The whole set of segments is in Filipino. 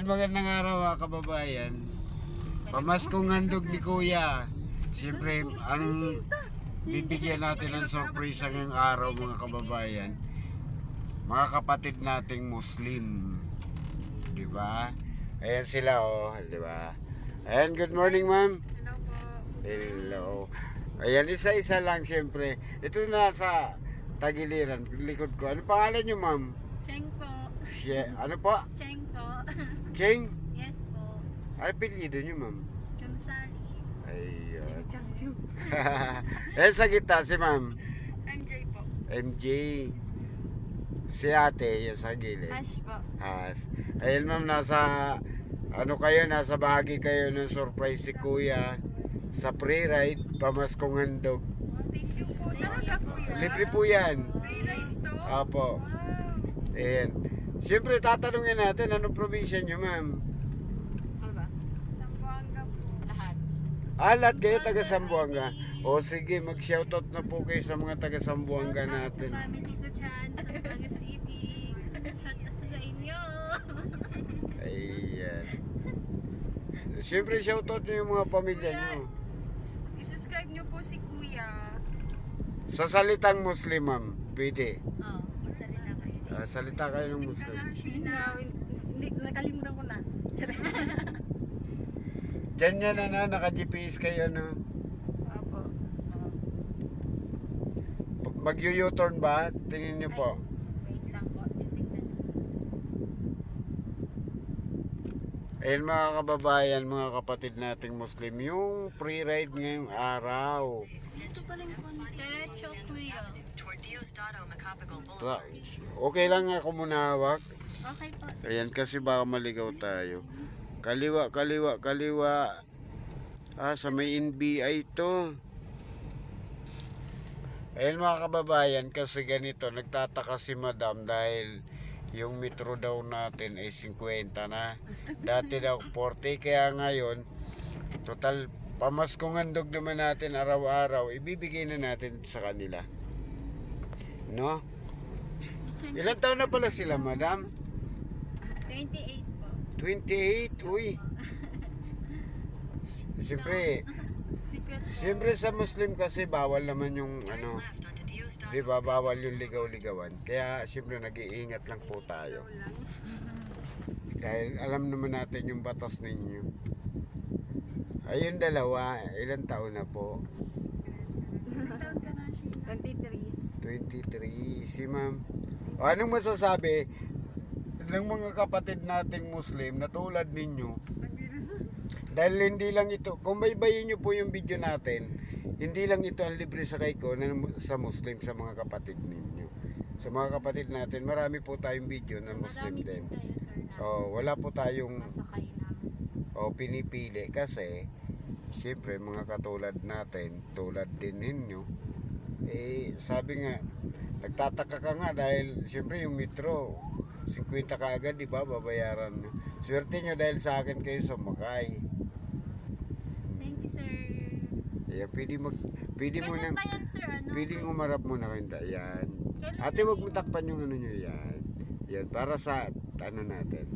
magandang araw mga kababayan. Pamaskong handog ni Kuya. Siyempre, ang bibigyan natin ng surprise ngayong araw mga kababayan. Mga kapatid nating Muslim. Diba? Ayan sila diba? Ayan, good morning ma'am. Hello po. Hello. Ayan, isa-isa lang siyempre. Ito nasa tagiliran, likod ko. Ano pangalan niyo ma'am? Cheng po. Ano po? Cheng po. Cheng? Yes po. Ano apelyido niyo ma'am? Chumsali. Ayan. Cheng. Eh, sa gitna si ma'am. MJ po. MJ. Si ate, yung sa gilid. Ash po. Has. Ayun ma'am, nasa nasa bahagi kayo ng surprise si Kuya sa pre-ride, pamaskong handog. Thank you po. Talaga po yan. Libre po yan. Pre-ride to. Apo. Wow. Ayan. Siyempre, tatanungin natin, anong probinsya nyo ma'am? Ano ba? Zamboanga po. Lahat. Lahat kayo taga Zamboanga. O sige, mag-shoutout na po kayo sa mga taga Zamboanga natin. Sa family ko dyan, sa Zamboanga City. Shout out sa inyo. Ayan. Siyempre, shoutout nyo yung mga pamilya nyo. I-subscribe nyo po si Kuya. Sa salitang Muslim, ma'am, pwede. Oo, magsalita kayo. Salita kayo ng Muslim. Hindi, nakalimutan ko na. Diyan yan, naka-GPS kayo, Opo. Mag-U-turn ba? Tingin nyo po. Wait lang po, titignan ko. Ayun mga kababayan, mga kapatid nating Muslim, yung pre-ride ngayong araw. Ito pala yung diretso, Kuya. Okay lang ako muna hawak. Okay po. Ayan, kasi baka maligaw tayo. Kaliwa, kaliwa, kaliwa. Sa may NBI ito. Ayan mga kababayan, kasi ganito, nagtataka si madam dahil yung metro daw natin ay 50 na. Dati daw 40, kaya ngayon, total, pamaskong handog naman natin araw-araw, ibibigay na natin sa kanila. No? Ilan taon na pala sila, madam? 28 po. 28, uy. Siyempre sa Muslim kasi bawal naman yung di ba, bawal yung ligaw-ligawan. Kaya siyempre nag-iingat lang po tayo. Dahil alam naman natin yung batas ninyo. Ayun dalawa, ilang taon na po? Ilang taon ka na, Sheena? 23. Si ma'am. Anong masasabi ng mga kapatid nating Muslim na tulad ninyo? Dahil hindi lang ito, kung baybayin nyo po yung video natin, hindi lang ito ang libre sakay ko sa Muslim, sa mga kapatid ninyo. Sa mga kapatid natin, marami po tayong video na Muslim din. Wala po tayong pinipili kasi siyempre mga katulad natin, tulad din ninyo. Sabi nga, nagtataka ka nga dahil siyempre yung metro 50 ka agad, di ba, babayaran nyo. Swerte nyo dahil sa akin kayo sumakay. Thank you, sir. Ayan, pwede mo Kailan nang, pa yan, sir? pwedeng humarap mo na kayo. Ayan. Kailan Ate, na wag mo yun? takpan yung nyo, yan. Yan, para sa, natin.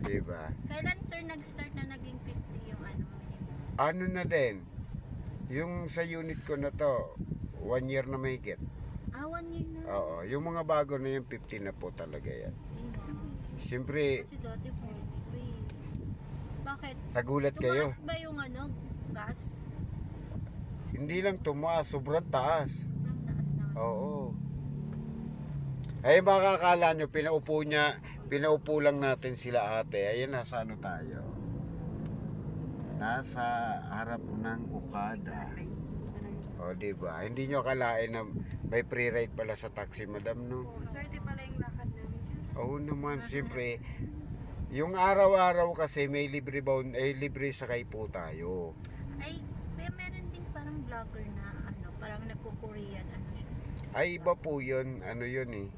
Diba? Kailan, sir, nag-start na naging 50 yung minimum? Ano na din, yung sa unit ko na to, 1 year na mahigit. 1 year na. Oo, yung mga bago na yung 50 na po talaga yan. Siyempre, Kasi dati 43. Bakit? tagulat kayo. Tumaas ba yung gas? Hindi lang tumaas, sobrang taas. Sobrang taas na. Oo. Ay makakala nyo, pinaupo lang natin sila ate. Ayun, nasa tayo? Nasa harap ng Okada. O, diba? Hindi nyo akalain na may pre-ride pala sa taxi, madam, no? Swerte pala yung lakad namin, sir. Oo naman, siyempre. Yung araw-araw kasi may libre libre sakay po tayo. Ay, meron din parang vlogger na parang nagko-Korean siya. Ay, iba po yun. Yun eh.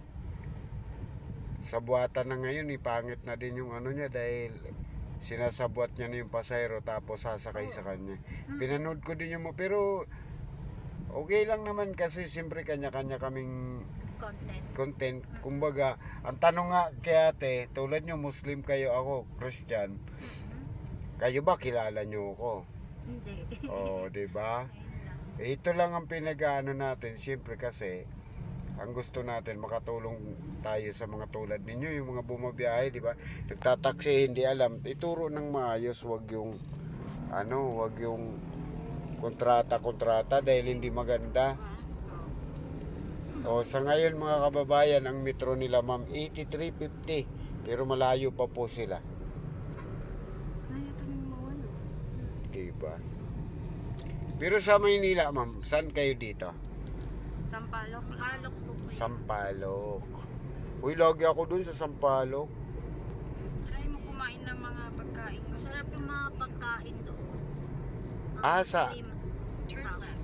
Sa buhatan na ngayon, pangit na din yung niya dahil sinasabwat niya na yung pasayro tapos sasakay sa kanya. Pinanood ko din yung pero okay lang naman kasi siyempre kanya-kanya kaming content. Kumbaga, ang tanong nga kay ate, tulad nyo Muslim kayo, ako Christian, kayo ba kilala nyo ako? Hindi. Oh, 'di ba? Ayun lang. Ito lang ang pinag-aano natin, siyempre kasi ang gusto natin makatulong tayo sa mga tulad ninyo, yung mga bumabiyahe, 'di ba? Nagtataksi, hindi alam, ituro ng maayos, wag yung wag yung kontrata dahil hindi maganda. O sa ngayon mga kababayan, ang metro nila ma'am 8350, pero malayo pa po sila. Diba? Pero sa Maynila ma'am, saan kayo dito? Sampalok. Sampalok po. Sampalok. Uy, lagi ako dun sa Sampalok. Try mo kumain ng mga pagkain. Masarap yung mga pagkain doon. Ah,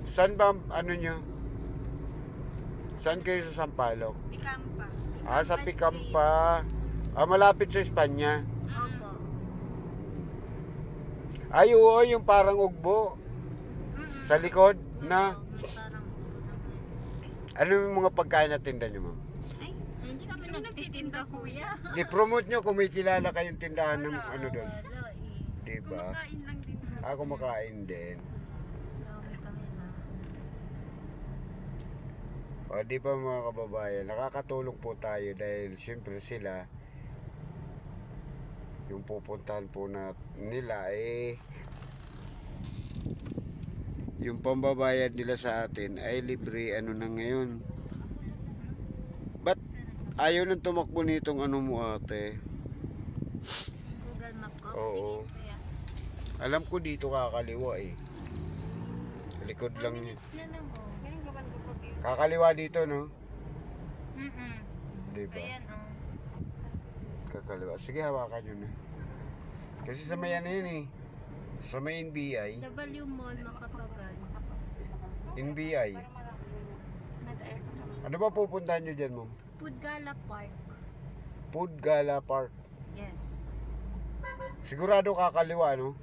saan ba ano nyo? Saan kayo sa Sampalok? Pikampa. Ah, sa Picampa. Ah, malapit sa Espanya. Opo. Ay, oo, yung parang ugbo. Sa likod na. Parang Ano yung mga pagkain na tinda nyo, ma'am? Ay, hindi kami nagtitinda, kuya. Di-promote nyo kung may kilala kayong tindahan ng ano doon. Wala eh. Diba? kumakain lang din. Ako makain din. Marami kami na. O, di ba mga kababayan, nakakatulong po tayo dahil siyempre sila, yung pupuntahan po nila yung pambabayad nila sa atin ay libre na ngayon. Ba't ayaw nang tumakbo nitong ano mo ate? Google Map ko. Oo. Kuya. Alam ko dito kakaliwa Likod 2 lang. minutes na lang oh. Kakaliwa dito, no? Diba? Ayan oh. Kakaliwa. Sige, hawakan nyo na. Kasi sa may ano yun sa may NBI. W Mall Macapagal. NBI. Ano ba pupuntahan nyo dyan, ma'am? Food Gala Park. Food Gala Park. Yes. Sigurado kakaliwa, no?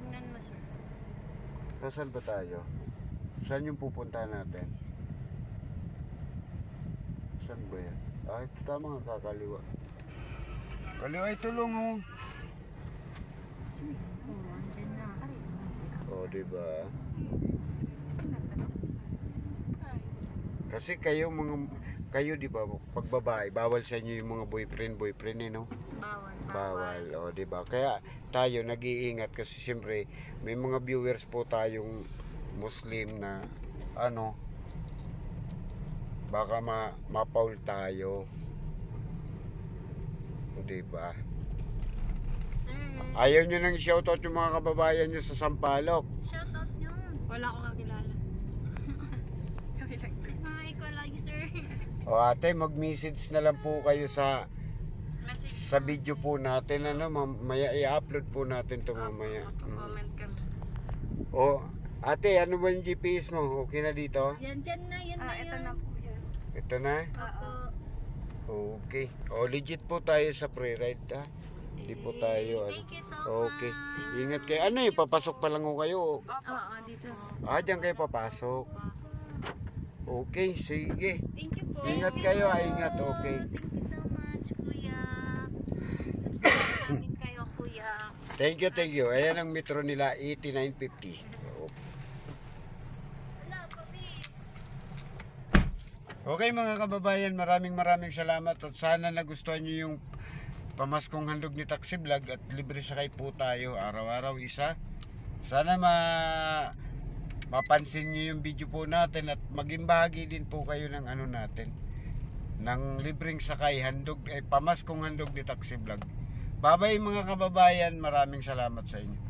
Tingnan mo sir. Nasaan ba tayo? Saan yung pupuntahan natin? Saan ba yan? Ah, ito tama nga kakaliwa. Kaliwa ito lang, oh. Oh, andyan na. Oh, diba? Kasi kayo di ba, pag babae, bawal sa inyo yung mga boyfriend no? Bawal. Bawal, o di ba? Kaya tayo nag-iingat kasi siyempre may mga viewers po tayong Muslim na baka mapaul tayo. O di ba? Sir, Ayaw nyo nang shoutout yung mga kababayan nyo sa Sampalok. shoutout nyo. Wala ko kakilala. Kami lang din. Hi, ko lagi sir. O ate, mag-message na lang po kayo sa Message. video po natin mamaya i-upload po natin to mamaya. Comment kami. O ate, ano ba yung GPS mo? Okay na dito? Yan na, yan na Ito yan. na po yan. Ito na? Opo. Okay. O legit po tayo sa pre-ride ha? Hindi po tayo Thank you so Okay. much. Ingat kayo. Papasok pa lang ho kayo. Oo, dito. Diyan kayo papasok. Okay, sige. Thank you po. Ingat kayo, ingat. Okay. Thank you so much, kuya. Subscribe namin kayo, kuya. Thank you. Ayan ang metro nila, 8950. Wala, papi. Okay mga kababayan, maraming salamat at sana nagustuhan nyo yung pamaskong handog ni Taxi Vlog at libre sakay po tayo araw-araw isa. Sana mapansin nyo yung video po natin at maging bahagi din po kayo ng natin ng libreng sakay pamaskong handog ni Taxi Vlog. Bye-bye mga kababayan, maraming salamat sa inyo.